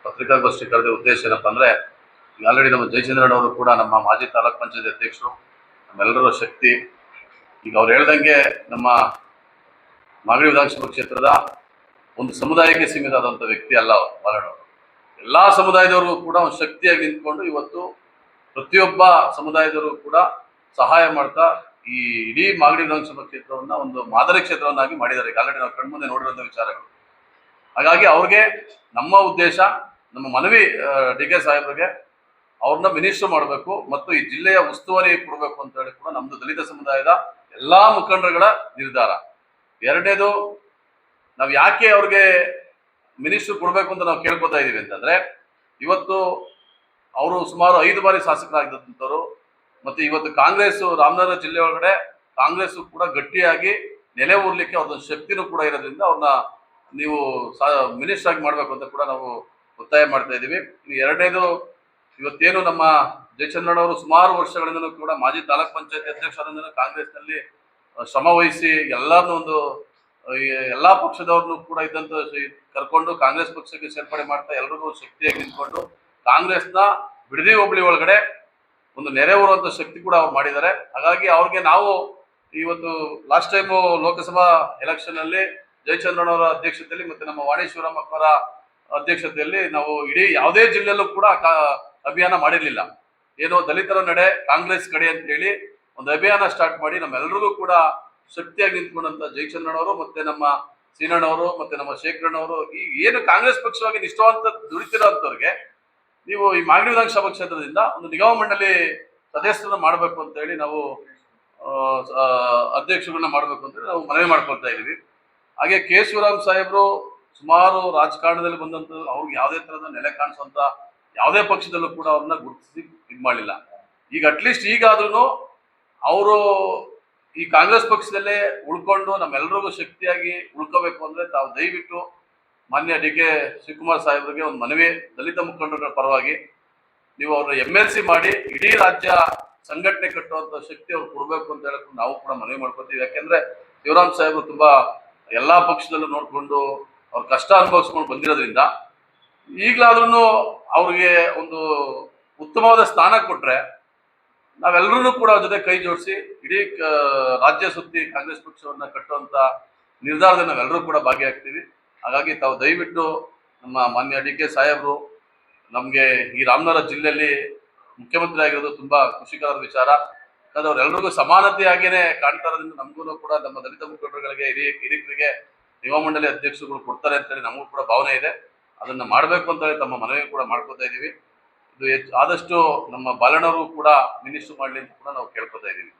ಪತ್ರಿಕಾಗೋಷ್ಠಿ ಕರೆದ ಉದ್ದೇಶ ಏನಪ್ಪ ಅಂದ್ರೆ, ಈಗ ಆಲ್ರೆಡಿ ನಮ್ಮ ಜಯಚಂದ್ರನ್ ಅವರು ಕೂಡ ನಮ್ಮ ಮಾಜಿ ತಾಲೂಕ್ ಪಂಚಾಯತ್ ಅಧ್ಯಕ್ಷರು, ನಮ್ಮೆಲ್ಲರ ಶಕ್ತಿ. ಈಗ ಅವ್ರು ಹೇಳ್ದಂಗೆ ನಮ್ಮ ಮಾಗಡಿ ವಿಧಾನಸಭಾ ಕ್ಷೇತ್ರದ ಒಂದು ಸಮುದಾಯಕ್ಕೆ ಸೀಮಿತ ಆದಂಥ ವ್ಯಕ್ತಿ ಅಲ್ಲ ಬಾಲಣ್ಣವರು. ಎಲ್ಲಾ ಸಮುದಾಯದವರು ಕೂಡ ಒಂದು ಶಕ್ತಿಯಾಗಿ ನಿಂತ್ಕೊಂಡು ಇವತ್ತು ಪ್ರತಿಯೊಬ್ಬ ಸಮುದಾಯದವರು ಕೂಡ ಸಹಾಯ ಮಾಡ್ತಾ ಈ ಇಡೀ ಮಾಗಡಿ ವಿಧಾನಸಭಾ ಕ್ಷೇತ್ರವನ್ನ ಒಂದು ಮಾದರಿ ಕ್ಷೇತ್ರವನ್ನಾಗಿ ಮಾಡಿದ್ದಾರೆ. ಈಗ ಆಲ್ರೆಡಿ ನಾವು ಕಣ್ಮುಂದೆ ನೋಡಿರುವಂಥ ವಿಚಾರಗಳು. ಹಾಗಾಗಿ ಅವ್ರಿಗೆ ನಮ್ಮ ಉದ್ದೇಶ, ನಮ್ಮ ಮನವಿ ಡಿ ಕೆ ಸಾಹೇಬ್ರಿಗೆ ಅವ್ರನ್ನ ಮಿನಿಸ್ಟರ್ ಮಾಡಬೇಕು ಮತ್ತು ಈ ಜಿಲ್ಲೆಯ ಉಸ್ತುವಾರಿ ಕೊಡಬೇಕು ಅಂತ ಹೇಳಿ ಕೂಡ ನಮ್ದು ದಲಿತ ಸಮುದಾಯದ ಎಲ್ಲಾ ಮುಖಂಡರುಗಳ ನಿರ್ಧಾರ. ಎರಡನೇದು, ನಾವು ಯಾಕೆ ಅವ್ರಿಗೆ ಮಿನಿಸ್ಟರ್ ಕೊಡಬೇಕು ಅಂತ ನಾವು ಕೇಳ್ಕೊತಾ ಇದೀವಿ ಅಂತಂದ್ರೆ, ಇವತ್ತು ಅವರು ಸುಮಾರು 5 ಬಾರಿ ಶಾಸಕರಾಗಿದ್ದಂಥವ್ರು. ಮತ್ತೆ ಇವತ್ತು ಕಾಂಗ್ರೆಸ್ ರಾಮನಗರ ಜಿಲ್ಲೆ ಒಳಗಡೆ ಕಾಂಗ್ರೆಸ್ ಕೂಡ ಗಟ್ಟಿಯಾಗಿ ನೆಲೆ ಊರ್ಲಿಕ್ಕೆ ಅವ್ರದ್ದು ಶಕ್ತಿನೂ ಕೂಡ ಇರೋದ್ರಿಂದ ಅವ್ರನ್ನ ನೀವು ಮಿನಿಸ್ಟರ್ ಆಗಿ ಮಾಡ್ಬೇಕು ಅಂತ ಕೂಡ ನಾವು ಒತ್ತಾಯ ಮಾಡ್ತಾ ಇದ್ದೀವಿ. ಎರಡನೇದು, ಇವತ್ತೇನು ನಮ್ಮ ಜಯಚಂದ್ರನ್ ಸುಮಾರು ವರ್ಷಗಳಿಂದಲೂ ಕೂಡ ಮಾಜಿ ತಾಲೂಕ್ ಪಂಚಾಯತ್ ಅಧ್ಯಕ್ಷರಾದ ಕಾಂಗ್ರೆಸ್ನಲ್ಲಿ ಶ್ರಮ ವಹಿಸಿ ಎಲ್ಲರನ್ನೂ ಒಂದು ಎಲ್ಲಾ ಪಕ್ಷದವ್ರನ್ನು ಕೂಡ ಇದ್ದಂತ ಕರ್ಕೊಂಡು ಕಾಂಗ್ರೆಸ್ ಪಕ್ಷಕ್ಕೆ ಸೇರ್ಪಡೆ ಮಾಡ್ತಾ ಎಲ್ರಿಗೂ ಶಕ್ತಿಯಾಗಿ ನಿಂತ್ಕೊಂಡು ಕಾಂಗ್ರೆಸ್ನ ಬಿಡದಿ ಹೋಬಳಿ ಒಳಗಡೆ ಒಂದು ನೆರೆ ಹೊರುವಂತ ಶಕ್ತಿ ಕೂಡ ಅವ್ರು ಮಾಡಿದ್ದಾರೆ. ಹಾಗಾಗಿ ಅವ್ರಿಗೆ ನಾವು ಇವತ್ತು ಲಾಸ್ಟ್ ಟೈಮು ಲೋಕಸಭಾ ಎಲೆಕ್ಷನ್ ಅಲ್ಲಿ ಜಯಚಂದ್ರನ್ ಅವರ ಅಧ್ಯಕ್ಷತೆಯಲ್ಲಿ ಮತ್ತೆ ನಮ್ಮ ವಾಣಿ ಶಿವರಾಮಪ್ಪರ ಅಧ್ಯಕ್ಷತೆಯಲ್ಲಿ ನಾವು ಇಡೀ ಯಾವುದೇ ಜಿಲ್ಲೆಯಲ್ಲೂ ಕೂಡ ಅಭಿಯಾನ ಮಾಡಿರ್ಲಿಲ್ಲ. ಏನೋ ದಲಿತರ ನಡೆ ಕಾಂಗ್ರೆಸ್ ಕಡೆ ಅಂತ ಹೇಳಿ ಒಂದು ಅಭಿಯಾನ ಸ್ಟಾರ್ಟ್ ಮಾಡಿ ನಮ್ಮೆಲ್ಲರಿಗೂ ಕೂಡ ಶಕ್ತಿಯಾಗಿ ನಿಂತ್ಕೊಂಡಂತ ಜಯಚಂದ್ರನ್ ಅವರು ಮತ್ತೆ ನಮ್ಮ ಸೀನಣ್ಣವರು ಮತ್ತೆ ನಮ್ಮ ಶೇಖರಣ್ಣವರು, ಈ ಏನು ಕಾಂಗ್ರೆಸ್ ಪಕ್ಷವಾಗಿ ನಿಷ್ಠಾವಂತ ದುಡಿತಿರೋಂಥವ್ರಿಗೆ ನೀವು ಈ ಮಾಗಡಿ ವಿಧಾನಸಭಾ ಕ್ಷೇತ್ರದಿಂದ ಒಂದು ನಿಗಮ ಮಂಡಳಿ ಸದಸ್ಯರನ್ನ ಮಾಡಬೇಕು ಅಂತ ಹೇಳಿ ನಾವು ಅಧ್ಯಕ್ಷರನ್ನ ಮಾಡಬೇಕು ಅಂತ ಹೇಳಿ ನಾವು ಮನವಿ ಮಾಡ್ಕೊಳ್ತಾ ಇದೀವಿ. ಹಾಗೆ ಕೆ ಶಿವರಾಮ್ ಸಾಹೇಬರು ಸುಮಾರು ರಾಜಕಾರಣದಲ್ಲಿ ಬಂದಂತ ಅವ್ರಿಗೆ ಯಾವುದೇ ತರಹದ ನೆಲೆ ಕಾಣಿಸುವಂತ ಯಾವುದೇ ಪಕ್ಷದಲ್ಲೂ ಕೂಡ ಅವ್ರನ್ನ ಗುರುತಿಸಿ ಇದು ಮಾಡಲಿಲ್ಲ. ಈಗ ಅಟ್ಲೀಸ್ಟ್ ಈಗಾದ್ರೂ ಅವರು ಈ ಕಾಂಗ್ರೆಸ್ ಪಕ್ಷದಲ್ಲೇ ಉಳ್ಕೊಂಡು ನಮ್ಮೆಲ್ಲರಿಗೂ ಶಕ್ತಿಯಾಗಿ ಉಳ್ಕೋಬೇಕು ಅಂದ್ರೆ ತಾವು ದಯವಿಟ್ಟು ಮಾನ್ಯ ಡಿ ಕೆ ಶಿವಕುಮಾರ್ ಸಾಹೇಬ್ರಿಗೆ ಒಂದು ಮನವಿ, ದಲಿತ ಮುಖಂಡರ ಪರವಾಗಿ ನೀವು ಅವ್ರನ್ನ MLC ಮಾಡಿ ಇಡೀ ರಾಜ್ಯ ಸಂಘಟನೆ ಕಟ್ಟುವಂತ ಶಕ್ತಿ ಅವ್ರು ಕೊಡ್ಬೇಕು ಅಂತ ಹೇಳ್ಕೊಂಡು ನಾವು ಕೂಡ ಮನವಿ ಮಾಡ್ಕೊತೀವಿ. ಯಾಕೆಂದ್ರೆ ಶಿವರಾಮ್ ಸಾಹೇಬ್ರು ತುಂಬಾ ಎಲ್ಲಾ ಪಕ್ಷದಲ್ಲೂ ನೋಡ್ಕೊಂಡು ಅವ್ರ ಕಷ್ಟ ಅನುಭವಿಸ್ಕೊಂಡು ಬಂದಿರೋದ್ರಿಂದ ಈಗಲಾದ್ರೂ ಅವ್ರಿಗೆ ಒಂದು ಉತ್ತಮವಾದ ಸ್ಥಾನ ಕೊಟ್ರೆ ನಾವೆಲ್ಲರೂ ಕೂಡ ಅವ್ರ ಜೊತೆ ಕೈ ಜೋಡಿಸಿ ಇಡೀ ರಾಜ್ಯ ಸುತ್ತಿ ಕಾಂಗ್ರೆಸ್ ಪಕ್ಷವನ್ನ ಕಟ್ಟುವಂತ ನಿರ್ಧಾರದಲ್ಲಿ ನಾವೆಲ್ಲರೂ ಕೂಡ ಭಾಗಿಯಾಗ್ತೀವಿ. ಹಾಗಾಗಿ ತಾವು ದಯವಿಟ್ಟು ನಮ್ಮ ಮಾನ್ಯ ಡಿ ಕೆ ಸಾಹೇಬ್ರು ನಮ್ಗೆ ಈ ರಾಮನಗರ ಜಿಲ್ಲೆಯಲ್ಲಿ ಮುಖ್ಯಮಂತ್ರಿ ಆಗಿರೋದು ತುಂಬಾ ಖುಷಿಕರದ ವಿಚಾರ. ಯಾಕಂದ್ರೆ ಅವ್ರೆಲ್ರಿಗೂ ಸಮಾನತೆಯಾಗೇನೆ ಕಾಣ್ತಾ ಇರೋದ್ರಿಂದ ನಮಗೂ ಕೂಡ ನಮ್ಮ ದಲಿತ ಮುಖಂಡರುಗಳಿಗೆ ಹಿರಿಯರಿಗೆ ನಿಗಮ ಮಂಡಳಿ ಅಧ್ಯಕ್ಷರುಗಳು ಕೊಡ್ತಾರೆ ಅಂತೇಳಿ ನಮಗೂ ಕೂಡ ಭಾವನೆ ಇದೆ. ಅದನ್ನ ಮಾಡಬೇಕು ಅಂತ ಹೇಳಿ ತಮ್ಮ ಮನವಿ ಕೂಡ ಮಾಡ್ಕೊತಾ ಇದೀವಿ. ಇದು ಆದಷ್ಟು ನಮ್ಮ ಬಾಲಣ್ಣವರು ಕೂಡ ಮಿನಿಸ್ಟರ್ ಮಾಡಲಿ ಅಂತ ಕೂಡ ನಾವು ಕೇಳ್ಕೊತಾ ಇದೀವಿ.